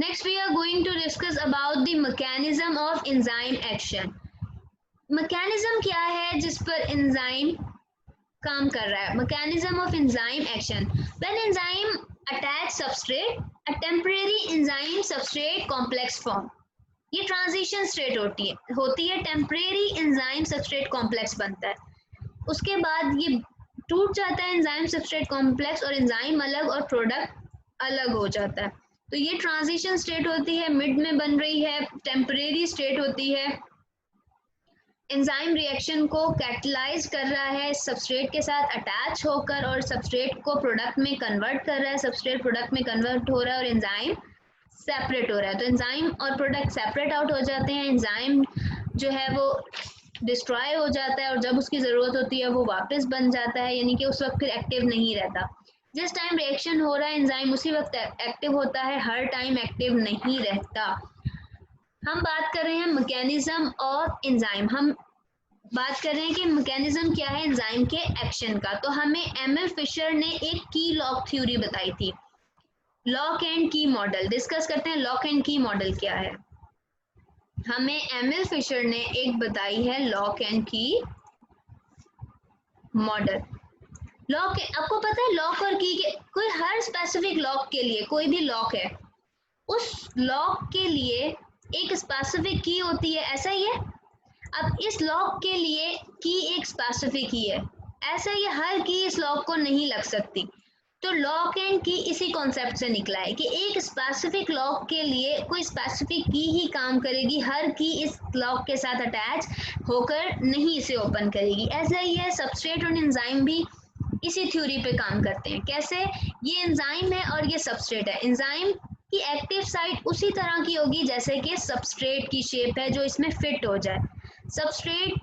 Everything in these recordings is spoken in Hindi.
Next we are going to discuss about the mechanism of enzyme action. mechanism क्या है जिस पर enzyme काम कर रहा है? mechanism of enzyme action. When enzyme attach substrate, a temporary enzyme substrate complex form. ये ट्रांजिशन स्टेट होती है टेम्परेरी एंजाइम सबस्ट्रेट कॉम्प्लेक्स बनता है, उसके बाद ये टूट जाता है एंजाइम सबस्ट्रेट कॉम्प्लेक्स और एंजाइम अलग और प्रोडक्ट अलग हो जाता है। तो ये ट्रांजिशन स्टेट होती है, मिड में बन रही है, टेम्परेरी स्टेट होती है। एंजाइम रिएक्शन को कैटलाइज कर रहा है सबस्ट्रेट के साथ अटैच होकर और सबस्ट्रेट को प्रोडक्ट में कन्वर्ट कर रहा है, सबस्ट्रेट प्रोडक्ट में कन्वर्ट हो रहा है और एंजाइम सेपरेट हो रहा है। तो एंजाइम और प्रोडक्ट सेपरेट आउट हो जाते हैं, एंजाइम जो है वो डिस्ट्रॉय हो जाता है और जब उसकी ज़रूरत होती है वो वापस बन जाता है, यानी कि उस वक्त फिर एक्टिव नहीं रहता। जिस टाइम रिएक्शन हो रहा है एंजाइम उसी वक्त एक्टिव होता है, हर टाइम एक्टिव नहीं रहता। हम बात कर रहे हैं मैकेनिज्म ऑफ एंजाइम, हम बात कर रहे हैं कि मैकेनिज्म क्या है एंजाइम के एक्शन का। तो हमें एमएल फिशर ने एक की लॉक थ्योरी बताई थी, लॉक एंड की मॉडल। डिस्कस करते हैं लॉक एंड की मॉडल क्या है। हमें एमएल फिशर ने एक बताई है लॉक एंड की मॉडल। लॉक, आपको पता है लॉक और की के कोई हर स्पेसिफिक लॉक के लिए कोई भी लॉक है, उस लॉक के लिए एक स्पेसिफिक की होती है, ऐसा ही है। अब इस लॉक के लिए की एक स्पेसिफिक की है, ऐसा ही हर की इस लॉक को नहीं लग सकती। तो लॉक एंड की इसी कॉन्सेप्ट से निकला है कि एक स्पेसिफिक लॉक के लिए कोई स्पेसिफिक की ही काम करेगी, हर की इस लॉक के साथ अटैच होकर नहीं इसे ओपन करेगी। ऐसा ही है सबस्ट्रेट और एंजाइम भी इसी थ्योरी पे काम करते हैं। कैसे? ये एंजाइम है और ये सबस्ट्रेट है, एंजाइम की एक्टिव साइट उसी तरह की होगी जैसे कि सबस्ट्रेट की शेप है जो इसमें फिट हो जाए, सबस्ट्रेट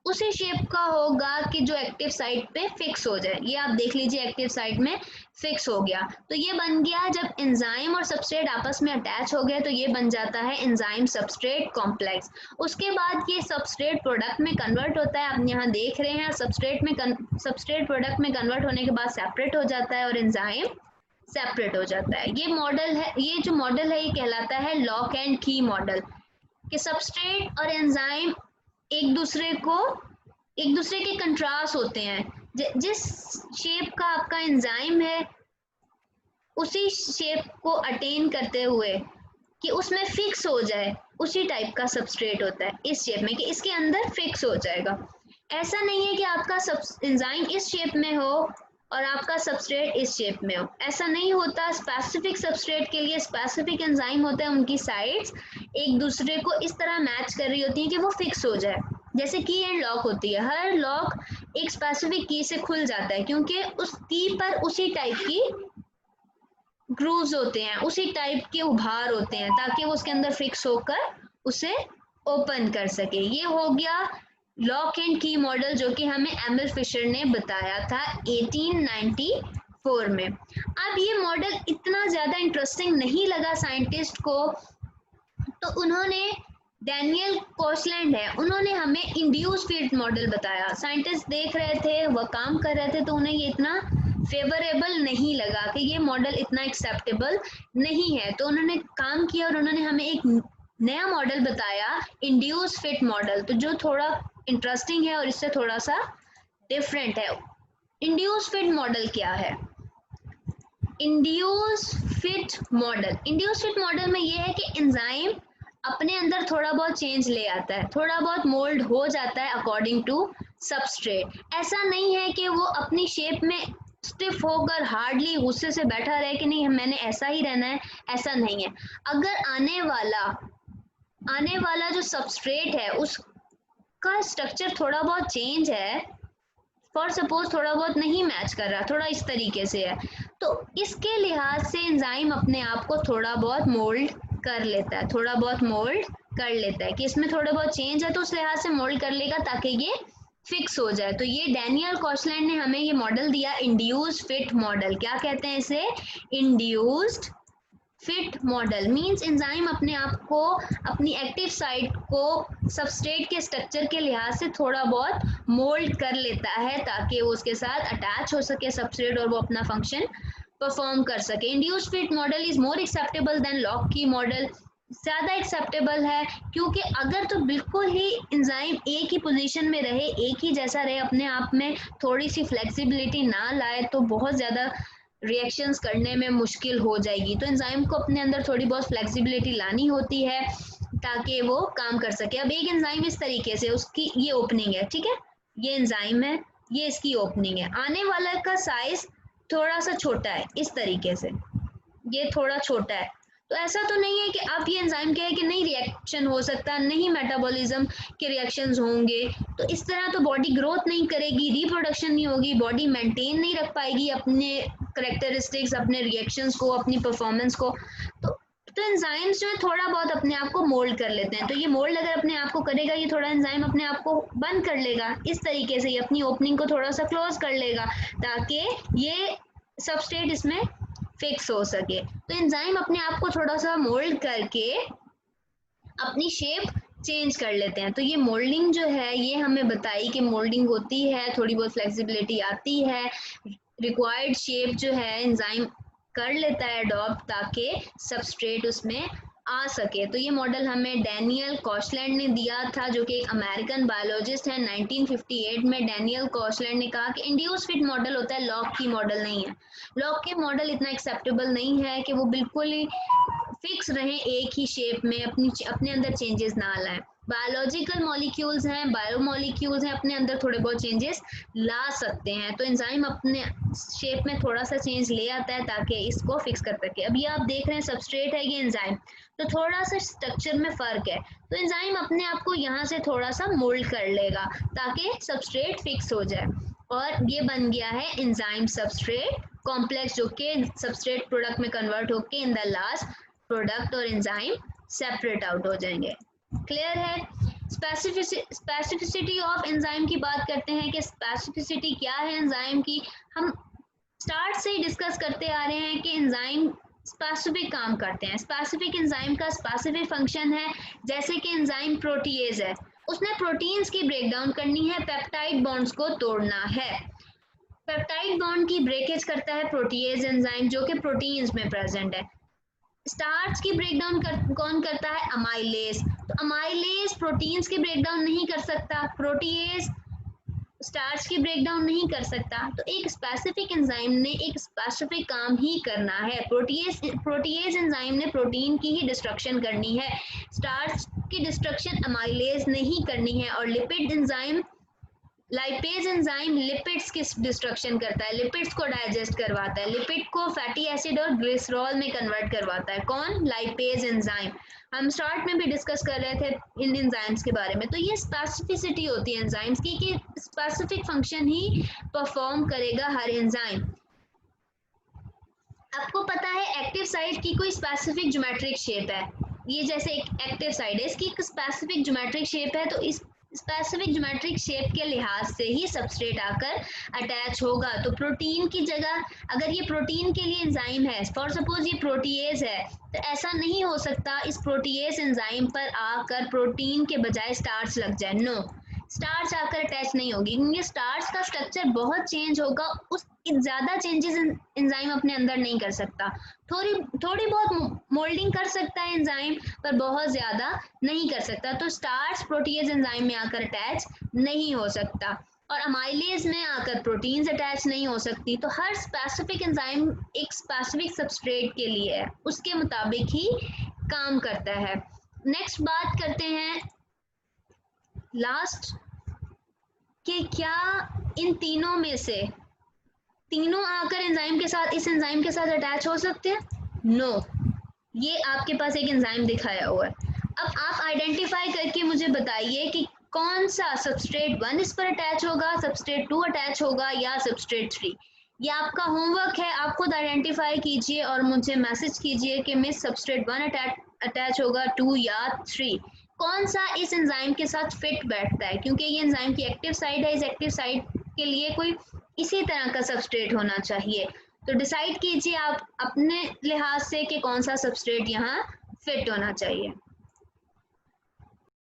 उसी शेप का होगा कि जो एक्टिव साइट पे फिक्स हो जाए। ये आप देख लीजिए एक्टिव साइट में फिक्स हो गया, तो ये बन गया जब एंजाइम और सबस्ट्रेट आपस में अटैच हो गया तो ये बन जाता है एंजाइम सबस्ट्रेट कॉम्प्लेक्स। उसके बाद ये सबस्ट्रेट प्रोडक्ट में कन्वर्ट होता है, आप यहाँ देख रहे हैं सबस्ट्रेट प्रोडक्ट में कन्वर्ट होने के बाद सेपरेट हो जाता है और एंजाइम सेपरेट हो जाता है। ये मॉडल है, ये जो मॉडल है ये कहलाता है लॉक एंड की मॉडल, कि सबस्ट्रेट और एंजाइम एक दूसरे के कंट्रास्ट होते हैं। जिस शेप का आपका एंजाइम है उसी शेप को अटेन करते हुए कि उसमें फिक्स हो जाए, उसी टाइप का सबस्ट्रेट होता है इस शेप में कि इसके अंदर फिक्स हो जाएगा। ऐसा नहीं है कि आपका एंजाइम इस शेप में हो और आपका सबस्ट्रेट इस शेप में हो, ऐसा नहीं होता। स्पेसिफिक सबस्ट्रेट के लिए स्पेसिफिक एंजाइम होते हैं, उनकी साइड्स एक दूसरे को इस तरह मैच कर रही होती हैं कि वो फिक्स हो जाए। जैसे की एंड लॉक होती है, हर लॉक एक स्पेसिफिक की से खुल जाता है क्योंकि उस की पर उसी टाइप की ग्रूव्स होते हैं, उसी टाइप के उभार होते हैं ताकि वो उसके अंदर फिक्स होकर उसे ओपन कर सके। ये हो गया लॉक एंड की मॉडल जो कि हमें एमएल फिशर ने बताया था 1894 में। अब ये मॉडल इतना ज़्यादा इंटरेस्टिंग नहीं लगा साइंटिस्ट को, तो उन्होंने डैनियल कोसलैंड है, उन्होंने हमें इंड्यूस फील्ड मॉडल बताया। साइंटिस्ट देख रहे थे, वह काम कर रहे थे, तो उन्हें ये इतना फेवरेबल नहीं लगा कि ये मॉडल इतना एक्सेप्टेबल नहीं है, तो उन्होंने काम किया और उन्होंने हमें एक नया मॉडल बताया इंड्यूस फिट मॉडल, तो जो थोड़ा इंटरेस्टिंग है और इससे थोड़ा सा डिफरेंट है। इंड्यूस फिट मॉडल क्या है? इंड्यूस फिट मॉडल में ये है कि एंजाइम अपने अंदर थोड़ा बहुत चेंज ले आता है, थोड़ा बहुत मोल्ड हो जाता है अकॉर्डिंग टू सबस्ट्रेट। ऐसा नहीं है कि वो अपनी शेप में स्टिफ होकर हार्डली गुस्से से बैठा रहे कि नहीं मैंने ऐसा ही रहना है, ऐसा नहीं है। अगर आने वाला जो सबस्ट्रेट है उसका स्ट्रक्चर थोड़ा बहुत चेंज है, फॉर सपोज थोड़ा बहुत नहीं मैच कर रहा, थोड़ा इस तरीके से है, तो इसके लिहाज से एंजाइम अपने आप को थोड़ा बहुत मोल्ड कर लेता है, थोड़ा बहुत मोल्ड कर लेता है कि इसमें थोड़ा बहुत चेंज है तो उस लिहाज से मोल्ड कर लेगा ताकि ये फिक्स हो जाए। तो ये डैनियल कोसलैंड ने हमें ये मॉडल दिया इंड्यूस्ड फिट मॉडल। क्या कहते हैं इसे? Induced fit model means enzyme अपने आप को, अपनी एक्टिव साइट को सबस्ट्रेट के स्ट्रक्चर के लिहाज से थोड़ा बहुत मोल्ड कर लेता है ताकि वो उसके साथ अटैच हो सके सबस्ट्रेट और वो अपना फंक्शन परफॉर्म कर सके। Induced fit model is more acceptable than lock key model, ज़्यादा एक्सेप्टेबल है क्योंकि अगर तो बिल्कुल ही एंजाइम एक ही पोजीशन में रहे, एक ही जैसा रहे, अपने आप में थोड़ी सी फ्लेक्सिबिलिटी ना लाए तो बहुत ज़्यादा रिएक्शंस करने में मुश्किल हो जाएगी। तो एंजाइम को अपने अंदर थोड़ी बहुत फ्लेक्सिबिलिटी लानी होती है ताकि वो काम कर सके। अब एक एंजाइम इस तरीके से, उसकी ये ओपनिंग है, ठीक है, ये एंजाइम है, ये इसकी ओपनिंग है, आने वाला का साइज थोड़ा सा छोटा है, इस तरीके से ये थोड़ा छोटा है। तो ऐसा तो नहीं है कि आप ये एंजाइम कहे कि नहीं रिएक्शन हो सकता, नहीं मेटाबॉलिज्म के रिएक्शंस होंगे, तो इस तरह तो बॉडी ग्रोथ नहीं करेगी, रिप्रोडक्शन नहीं होगी, बॉडी मेंटेन नहीं रख पाएगी अपने करेक्टरिस्टिक्स, अपने रिएक्शंस को, अपनी परफॉर्मेंस को। तो एंजाइम्स जो है थोड़ा बहुत अपने आप को मोल्ड कर लेते हैं। तो ये मोल्ड अगर अपने आप को करेगा, ये थोड़ा एंजाइम अपने आप को बंद कर लेगा, इस तरीके से ये अपनी ओपनिंग को थोड़ा सा क्लोज कर लेगा ताकि ये सबस्ट्रेट इसमें फिक्स हो सके। तो एंजाइम अपने आप को थोड़ा सा मोल्ड करके अपनी शेप चेंज कर लेते हैं। तो ये मोल्डिंग जो है ये हमें बताई कि मोल्डिंग होती है, थोड़ी बहुत फ्लेक्सिबिलिटी आती है, रिक्वायर्ड शेप जो है एंजाइम कर लेता है अडॉप्ट ताकि सबस्ट्रेट उसमें आ सके। तो ये मॉडल हमें डैनियल कॉशलैंड ने दिया था, जो कि एक अमेरिकन बायोलॉजिस्ट है। 1958 में डैनियल कॉशलैंड ने कहा कि इंड्यूस फिट मॉडल होता है, लॉक की मॉडल नहीं है। लॉक के मॉडल इतना एक्सेप्टेबल नहीं है कि वो बिल्कुल ही फिक्स रहे एक ही शेप में, अपने अंदर चेंजेस ना लाएं। बायोलॉजिकल मॉलिक्यूल्स हैं, बायोमॉलिक्यूल्स हैं, अपने अंदर थोड़े बहुत चेंजेस ला सकते हैं। तो एंजाइम अपने शेप में थोड़ा सा चेंज ले आता है ताकि इसको फिक्स कर सके। अभी आप देख रहे हैं सबस्ट्रेट है ये एंजाइम, तो थोड़ा सा स्ट्रक्चर में फ़र्क है, तो एंजाइम अपने आप को यहाँ से थोड़ा सा मोल्ड कर लेगा ताकि सबस्ट्रेट फिक्स हो जाए, और ये बन गया है एंजाइम सबस्ट्रेट कॉम्प्लेक्स, जो कि सबस्ट्रेट प्रोडक्ट में कन्वर्ट होके इन द लास्ट प्रोडक्ट और एंजाइम सेपरेट आउट हो जाएंगे। क्लियर है? स्पेसिफिसिटी ऑफ एंजाइम की बात करते हैं कि स्पेसिफिसिटी क्या है एंजाइम की। हम स्टार्ट से ही डिस्कस करते आ रहे हैं कि एंजाइम स्पेसिफिक काम करते हैं। स्पेसिफिक एंजाइम का स्पेसिफिक फंक्शन है, जैसे कि एंजाइम प्रोटीएज है, उसने प्रोटीन्स की ब्रेकडाउन करनी है, पेप्टाइड बॉन्ड्स को तोड़ना है। पेप्टाइड बॉन्ड की ब्रेकेज करता है प्रोटीएज एंजाइम, जो कि प्रोटीन्स में प्रेजेंट है। स्टार्च की ब्रेकडाउन कौन करता है? अमाइलेज। तो अमाइलेज प्रोटीन्स की ब्रेकडाउन नहीं कर सकता, प्रोटीएज स्टार्च की ब्रेकडाउन नहीं कर सकता। तो एक स्पेसिफिक एंजाइम ने एक स्पेसिफिक काम ही करना है। प्रोटीएज एंजाइम ने प्रोटीन की ही डिस्ट्रक्शन करनी है, स्टार्च की डिस्ट्रक्शन अमाइलेज नहीं करनी है। और lipid enzyme, lipase enzyme lipids की डिस्ट्रक्शन करता है, लिपिड्स को डाइजेस्ट करवाता है, लिपिड को फैटी एसिड और ग्लिसरॉल में कन्वर्ट करवाता है। कौन? Lipase enzyme. हम स्टार्ट में भी डिस्कस कर रहे थे इन एंजाइम्स के बारे में। तो ये स्पेसिफिसिटी होती है एंजाइम्स की कि स्पेसिफिक फंक्शन ही परफॉर्म करेगा हर एंजाइम। आपको पता है एक्टिव साइट की कोई स्पेसिफिक ज्योमेट्रिक शेप है, ये जैसे एक एक्टिव साइट है, इसकी एक स्पेसिफिक ज्योमेट्रिक शेप है। तो इस स्पेसिफिक ज्योमेट्रिक शेप के लिहाज से ही सबस्ट्रेट आकर अटैच होगा। तो प्रोटीन की जगह, अगर ये प्रोटीन के लिए एंजाइम है, फॉर सपोज ये प्रोटीएज है, तो ऐसा नहीं हो सकता इस प्रोटीएज एंजाइम पर आकर प्रोटीन के बजाय स्टार्च लग जाए। नो, स्टार्च आकर अटैच नहीं होगी, क्योंकि स्टार्च का स्ट्रक्चर बहुत चेंज होगा, उस ज़्यादा चेंजेस एंजाइम अपने अंदर नहीं कर सकता। थोड़ी बहुत मोल्डिंग कर सकता है एंजाइम, पर बहुत ज़्यादा नहीं कर सकता। तो स्टार्च प्रोटीएज एंजाइम में आकर अटैच नहीं हो सकता, और अमाइलेज में आकर प्रोटीन्स अटैच नहीं हो सकती। तो हर स्पेसिफिक एंजाइम एक स्पेसिफिक सबस्ट्रेट के लिए है, उसके मुताबिक ही काम करता है। नेक्स्ट बात करते हैं लास्ट कि क्या इन तीनों में से तीनों आकर एंजाइम के साथ, इस एंजाइम के साथ अटैच हो सकते हैं? नो। ये आपके पास एक एंजाइम दिखाया हुआ है, अब आप आइडेंटिफाई करके मुझे बताइए कि कौन सा सबस्ट्रेट 1 इस पर अटैच होगा, सबस्ट्रेट 2 अटैच होगा, या सबस्ट्रेट 3। ये आपका होमवर्क है, आप खुद आइडेंटिफाई कीजिए और मुझे मैसेज कीजिए कि मिस सबस्ट्रेट 1 अटैच होगा, 2 या 3। कौन सा इस एंजाइम के साथ फिट बैठता है, क्योंकि ये एंजाइम की एक्टिव साइट है, इस एक्टिव साइट के लिए कोई इसी तरह का सबस्ट्रेट होना चाहिए। तो डिसाइड कीजिए आप अपने लिहाज से कि कौन सा सबस्ट्रेट यहाँ फिट होना चाहिए।